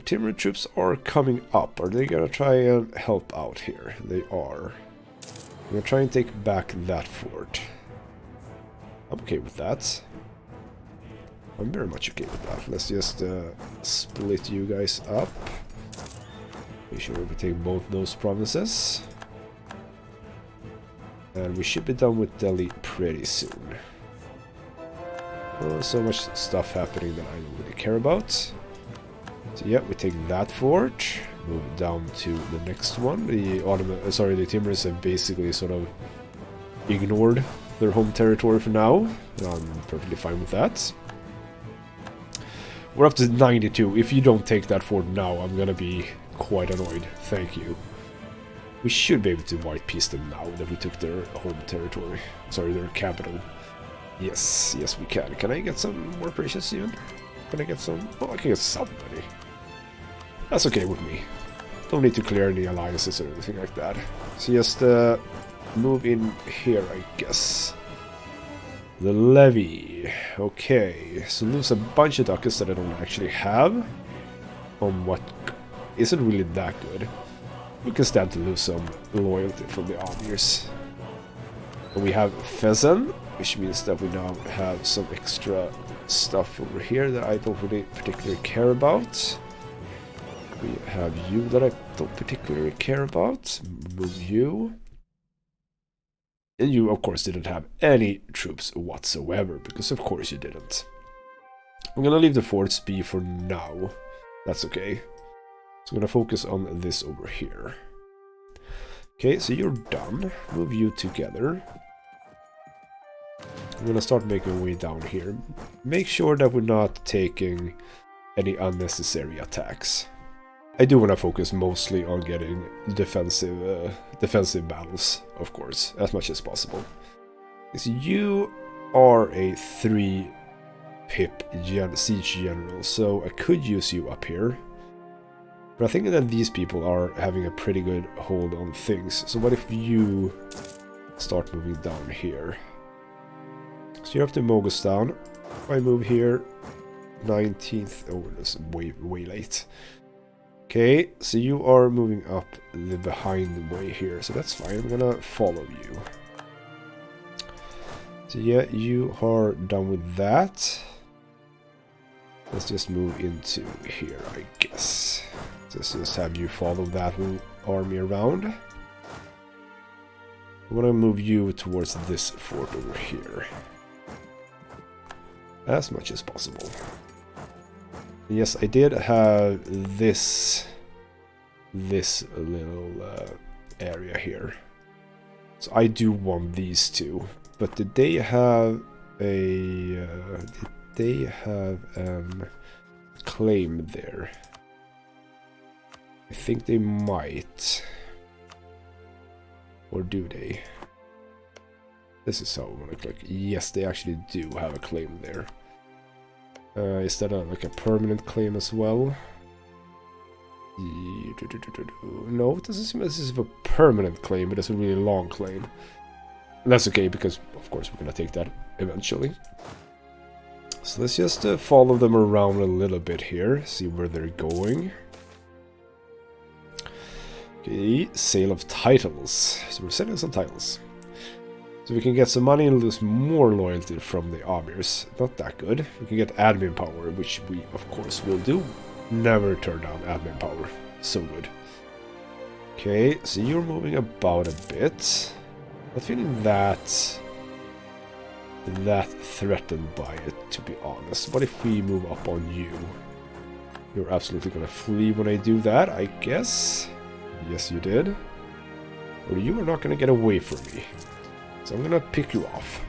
Timur troops are coming up. Are they gonna try and help out here? They are. I'm gonna try and take back that fort. I'm okay with that. I'm very much okay with that. Let's just split you guys up. Make sure we take both those provinces. And we should be done with Delhi pretty soon. Oh, so much stuff happening that I don't really care about. So yeah, we take that fort, move down to the next one. The the Timurids have basically sort of ignored their home territory for now. I'm perfectly fine with that. We're up to 92. If you don't take that fort now, I'm gonna be quite annoyed. Thank you. We should be able to white piece them now that we took their home territory. Sorry, their capital. Yes, yes we can. Can I get some more precious even? Can I get some? Oh, I can get somebody. That's okay with me. Don't need to clear any alliances or anything like that. So just move in here, I guess. The levy. Okay, so lose a bunch of ducats that I don't actually have. On what isn't really that good. We can stand to lose some loyalty from the Amirs. And we have Fezen, which means that we now have some extra stuff over here that I don't really particularly care about. We have you that I don't particularly care about. Move you. And you, of course, didn't have any troops whatsoever, because of course you didn't. I'm gonna leave the forts be for now. That's okay. So I'm gonna focus on this over here. Okay, so you're done. Move you together. I'm gonna start making our way down here. Make sure that we're not taking any unnecessary attacks. I do want to focus mostly on getting defensive battles, of course, as much as possible. Because you are a 3-pip siege general, so I could use you up here. But I think that these people are having a pretty good hold on things. So what if you start moving down here? So you're up to Mogostan. If I move here, 19th. Oh, that's way late. Okay, so you are moving up the behind way here, so that's fine. I'm gonna follow you. So yeah, you are done with that. Let's just move into here, I guess. Let's just have you follow that army around. I'm gonna move you towards this fort over here. As much as possible. Yes, I did have this little area here. So I do want these two. But did they have a claim there? I think they might. Or do they? This is how I want to click. Yes, they actually do have a claim there. Is that like a permanent claim as well? No, it doesn't seem as if it's a permanent claim, but it's a really long claim. And that's okay, because of course we're gonna take that eventually. So let's just follow them around a little bit here, see where they're going. Okay, sale of titles. So we're selling some titles. So we can get some money and lose more loyalty from the Amirs. Not that good. We can get admin power, which we of course will do. Never turn down admin power. So good. Okay, so you're moving about a bit. Not feeling that threatened by it, to be honest. What if we move up on you? You're absolutely gonna flee when I do that, I guess. Yes, you did. Or you are not gonna get away from me. So I'm gonna pick you off.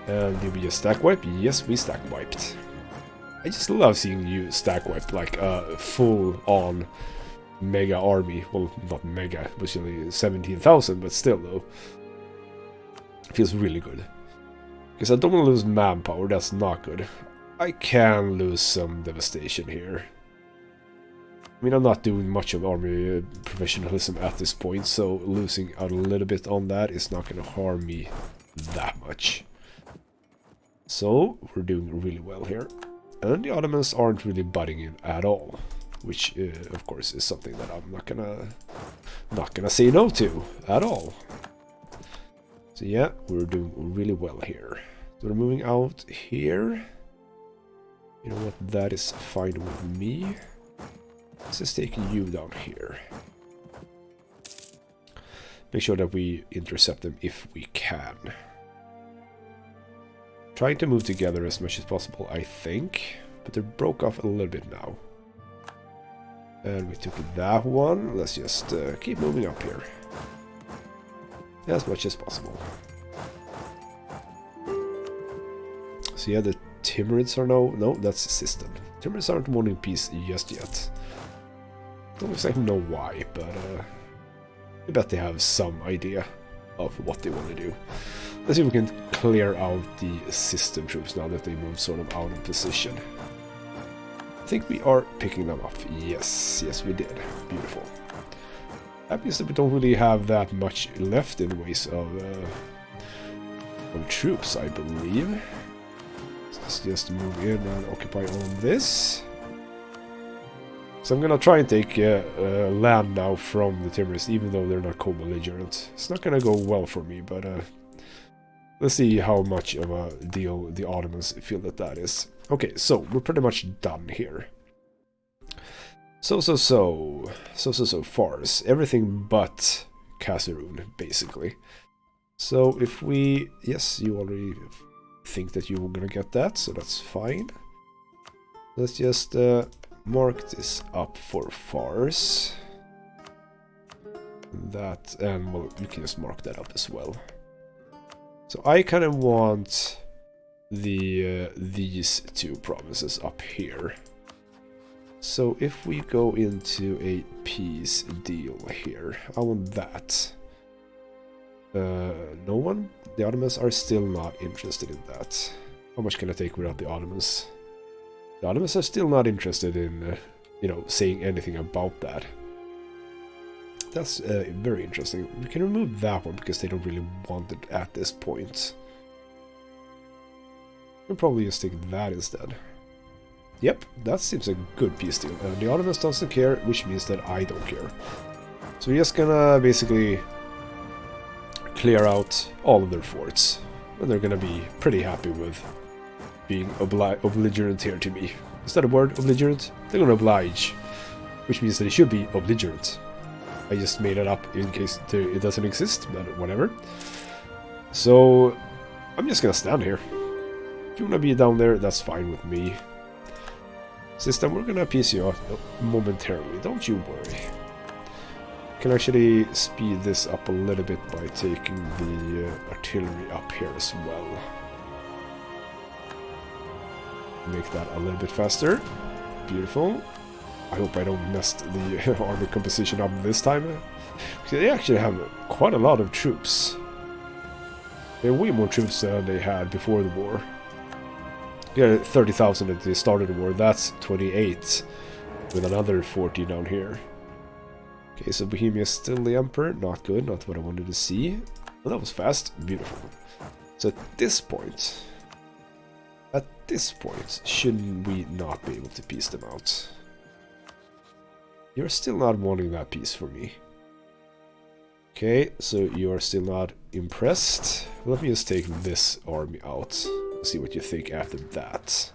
And did we just stack wipe? Yes, we stack wiped. I just love seeing you stack wipe like a full-on mega army. Well, not mega, it was only 17,000, but still though. It feels really good. Because I don't want to lose manpower, that's not good. I can lose some devastation here. I mean, I'm not doing much of army professionalism at this point, so losing out a little bit on that is not going to harm me that much. So, we're doing really well here. And the Ottomans aren't really butting in at all, which, of course, is something that I'm not gonna say no to at all. So yeah, we're doing really well here. So we're moving out here. You know what? That is fine with me. Let's just take you down here. make sure that we intercept them if we can. Trying to move together as much as possible, I think. But they broke off a little bit now. And we took that one. Let's just keep moving up here. As much as possible. So yeah, the Timurids are now... No, that's the system. Timurids aren't wanting peace just yet. Don't exactly know why, but I bet they have some idea of what they want to do. Let's see if we can clear out the system troops now that they moved sort of out of position. I think we are picking them up. Yes, yes we did. Beautiful. That means that we don't really have that much left in ways of troops, I believe. So let's just move in and occupy all this. So I'm gonna try and take land now from the Timurids, even though they're not co-belligerent. It's not gonna go well for me, but let's see how much of a deal the Ottomans feel that is. Okay, so we're pretty much done here. So Fars. Everything but Kasserun, basically. So if we... Yes, you already think that you were gonna get that, so that's fine. Let's just mark this up for Fars. That, and well, you can just mark that up as well. So I kind of want these two provinces up here. So if we go into a peace deal here, I want that. No one? The Ottomans are still not interested in that. How much can I take without the Ottomans? The Ottomans are still not interested in, you know, saying anything about that. That's very interesting. We can remove that one because they don't really want it at this point. We'll probably just take that instead. Yep, that seems a good peace deal. The Ottomans doesn't care, which means that I don't care. So we're just gonna basically clear out all of their forts. And they're gonna be pretty happy with being obligorant here to me. Is that a word, obligorant? They're gonna oblige, which means that it should be obligorant. I just made it up in case it doesn't exist, but whatever. So I'm just gonna stand here. If you wanna be down there, that's fine with me. System, we're gonna appease you momentarily, don't you worry. Can actually speed this up a little bit by taking the artillery up here as well. Make that a little bit faster. Beautiful. I hope I don't mess the army composition up this time. They actually have quite a lot of troops. They have way more troops than they had before the war. Yeah, 30,000 at the start of the war. That's 28 with another 40 down here. Okay, so Bohemia is still the emperor. Not good, not what I wanted to see. Well, that was fast. Beautiful. So at this point, shouldn't we not be able to peace them out? You're still not wanting that peace for me. Okay, so you are still not impressed. Let me just take this army out. See what you think after that.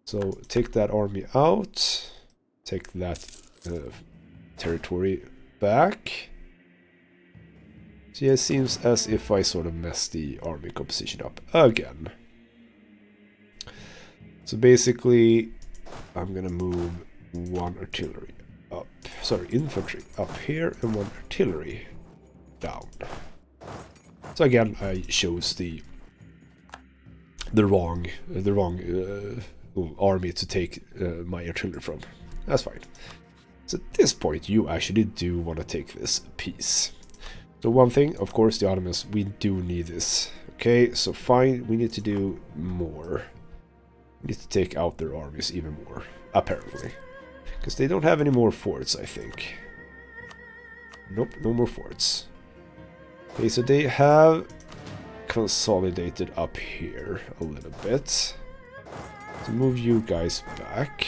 So take that army out. Take that territory back. So yeah, it seems as if I sort of messed the army composition up again. So basically, I'm gonna move one artillery up. Sorry, infantry up here and one artillery down. So again, I chose the wrong army to take my artillery from. That's fine. So at this point, you actually do want to take this piece. So one thing, of course, the Ottomans, we do need this. Okay, so fine, we need to do more. We need to take out their armies even more, apparently. Because they don't have any more forts, I think. Nope, no more forts. Okay, so they have consolidated up here a little bit. To move you guys back.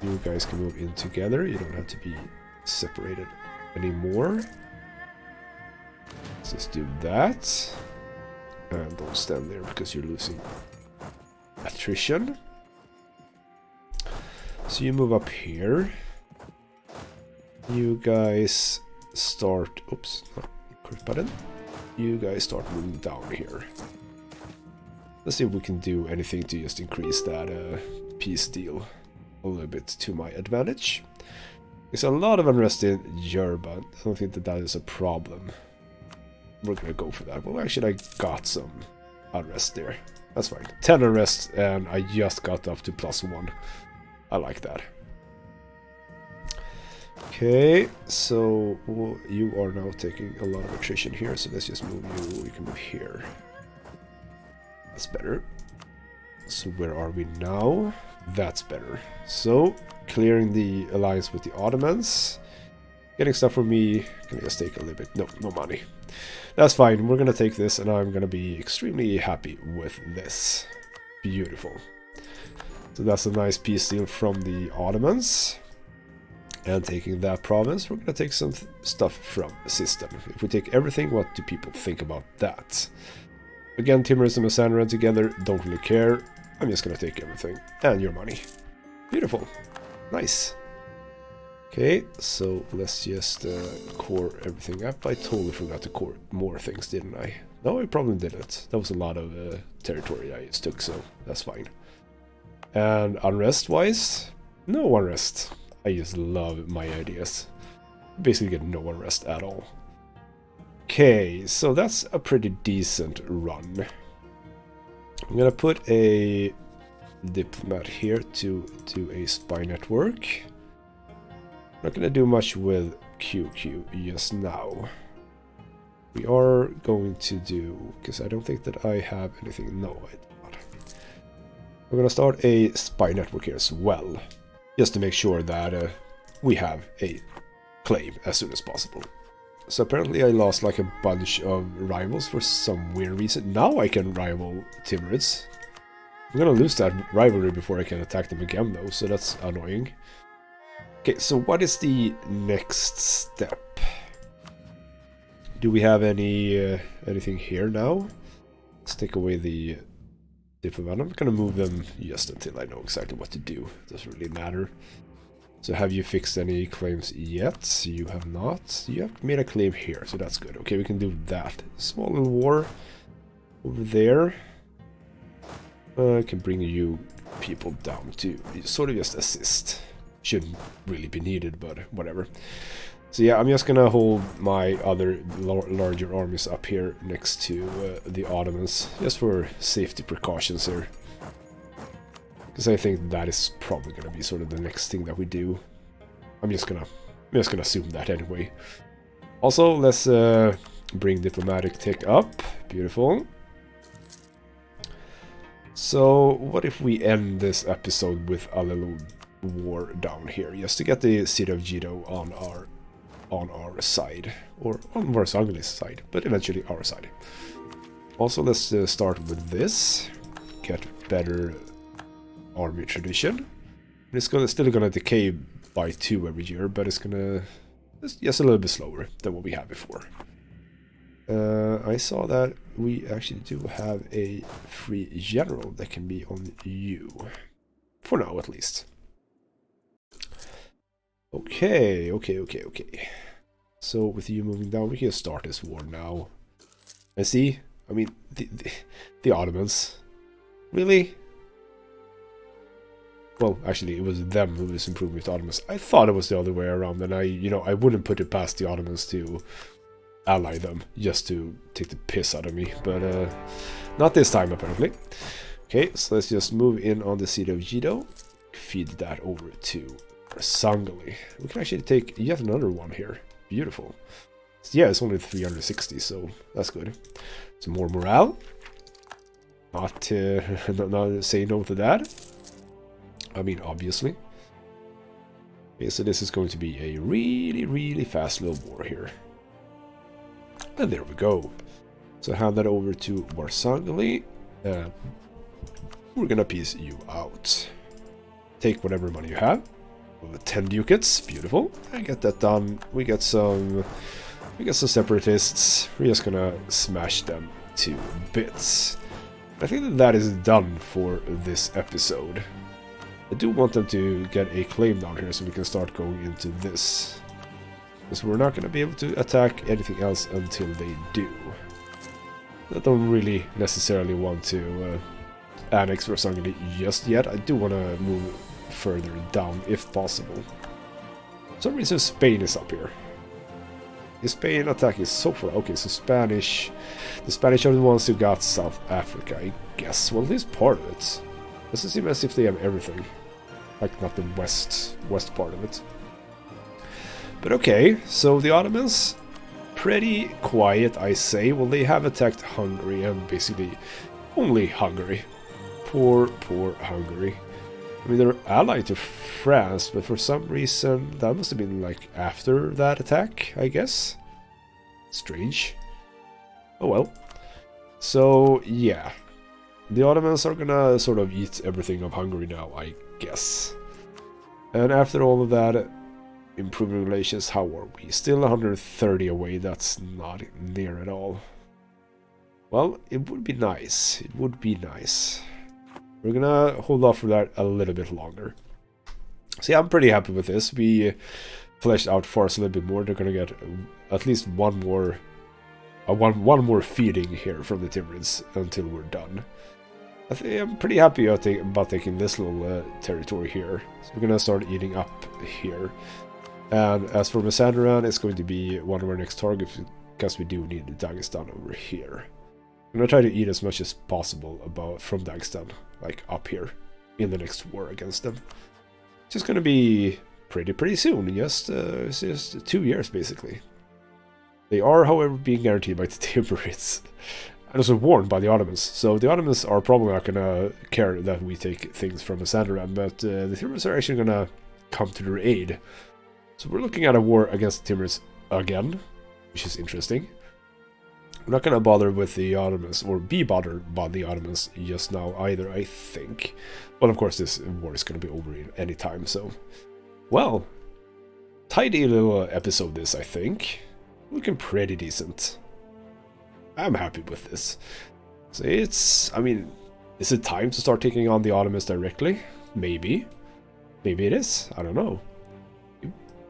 You guys can move in together. You don't have to be separated anymore. Let's just do that. And don't stand there because you're losing attrition. So you move up here. You guys start... Oops, incorrect button. You guys start moving down here. Let's see if we can do anything to just increase that peace deal a little bit to my advantage. There's a lot of unrest in Yerba. I don't think that that is a problem. We're gonna go for that. Well, actually, I got some unrest there. That's fine. 10 unrest, and I just got up to +1. I like that. Okay, so you are now taking a lot of attrition here, so let's just move you. We can move here. That's better. So where are we now? That's better. So, clearing the alliance with the Ottomans. Getting stuff from me. Can I just take a little bit? No money. That's fine. We're gonna take this, and I'm gonna be extremely happy with this. Beautiful. So that's a nice peace deal from the Ottomans. And taking that province, we're gonna take some stuff from the system. If we take everything, what do people think about that? Again, Timorism and Sanran together, don't really care. I'm just gonna take everything. And your money. Beautiful. Nice. Okay, so let's just core everything up. I totally forgot to core more things, didn't I? No, I probably didn't. That was a lot of territory I just took, so that's fine. And unrest-wise, no unrest. I just love my ideas. Basically get no unrest at all. Okay, so that's a pretty decent run. I'm gonna put a diplomat here to do a spy network. Not gonna do much with QQ just now. We are going to do, because I don't think that I have anything. No, I do not. We're gonna start a spy network here as well, just to make sure that we have a claim as soon as possible. So apparently I lost like a bunch of rivals for some weird reason. Now I can rival Timurids. I'm gonna lose that rivalry before I can attack them again though, so that's annoying. Okay, so what is the next step? Do we have anything here now? Let's take away the diplomat. I'm gonna move them just until I know exactly what to do. Doesn't really matter. So have you fixed any claims yet? You have not. You have made a claim here, so that's good. Okay, we can do that. Small little war over there. I can bring you people down to sort of just assist. Shouldn't really be needed, but whatever. So yeah, I'm just gonna hold my other larger armies up here next to the Ottomans, just for safety precautions here. Because I think that is probably gonna be sort of the next thing that we do. I'm just gonna assume that anyway. Also, let's bring diplomatic tech up. Beautiful. So, what if we end this episode with a little war down here, just to get the city of Jido on our side, or on Varsangali's side, but eventually our side. Also, let's start with this. Get better army tradition. It's still gonna decay by 2 every year, but it's just a little bit slower than what we had before. I saw that we actually do have a free general that can be on you. For now, at least. Okay. So, with you moving down, we can start this war now. And see, I mean, the Ottomans. Really? Well, actually, it was them who was improving with the Ottomans. I thought it was the other way around, and I wouldn't put it past the Ottomans to ally them, just to take the piss out of me, but not this time, apparently. Okay, so let's just move in on the city of Jido, feed that over to Sangali. We can actually take yet another one here. Beautiful. Yeah, it's only 360, so that's good. Some more morale. Not say no to that. I mean, obviously. Okay, so this is going to be a really fast little war here. And there we go. So hand that over to Varsangali. We're gonna piece you out. Take whatever money you have. 10 ducats, beautiful. I get that done. We get some separatists. We're just gonna smash them to bits. I think that is done for this episode. I do want them to get a claim down here so we can start going into this. Because we're not going to be able to attack anything else until they do. I don't really necessarily want to annex Rosangli just yet. I do want to move further down if possible. For some reason Spain is up here. Is Spain attacking so far? Okay, so Spanish... The Spanish are the ones who got South Africa, I guess. Well, this part of it. Doesn't seem as if they have everything. Like, not the west part of it. But okay, so the Ottomans... Pretty quiet, I say. Well, they have attacked Hungary, and basically only Hungary. Poor Hungary. I mean, they're allied to France, but for some reason, that must have been, like, after that attack, I guess? Strange. Oh well. So, yeah. The Ottomans are gonna sort of eat everything of Hungary now, I guess. And after all of that, improving relations, how are we? Still 130 away, that's not near at all. Well, it would be nice. It would be nice. We're gonna hold off for that a little bit longer. See, I'm pretty happy with this. We fleshed out Fars a little bit more. They're gonna get at least one more feeding here from the Timurids until we're done. I think I'm pretty happy about taking this little territory here. So we're gonna start eating up here. And as for Mazandaran, it's going to be one of our next targets because we do need Dagestan over here. I'm gonna try to eat as much as possible from Dagestan, like up here, in the next war against them. It's just gonna be pretty soon, just 2 years basically. They are, however, being guaranteed by the Timurids, and also warned by the Ottomans. So the Ottomans are probably not gonna care that we take things from Mazandaran, but the Timurids are actually gonna come to their aid. So we're looking at a war against the Timurids again, which is interesting. We're not gonna bother with the Ottomans, or be bothered by the Ottomans just now either, I think. Well, of course, this war is gonna be over any time, so... Well, tidy little episode this, I think. Looking pretty decent. I'm happy with this. So it's... I mean, is it time to start taking on the Ottomans directly? Maybe. Maybe it is. I don't know.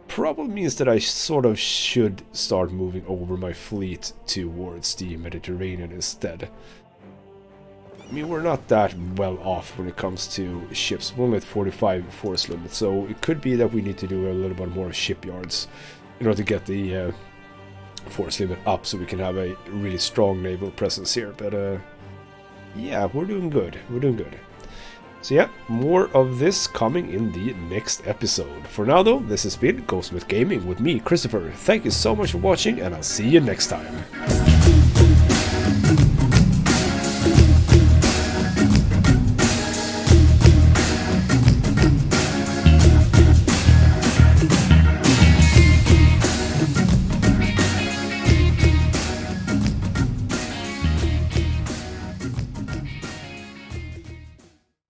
Probably means that I sort of should start moving over my fleet towards the Mediterranean instead. I mean, we're not that well off when it comes to ships. We're only at 45 force limit, so it could be that we need to do a little bit more shipyards in order to get the force limit up so we can have a really strong naval presence here. But yeah, we're doing good. We're doing good. So yeah, more of this coming in the next episode. For now though, this has been Ghostsmith Gaming with me, Christopher. Thank you so much for watching, and I'll see you next time.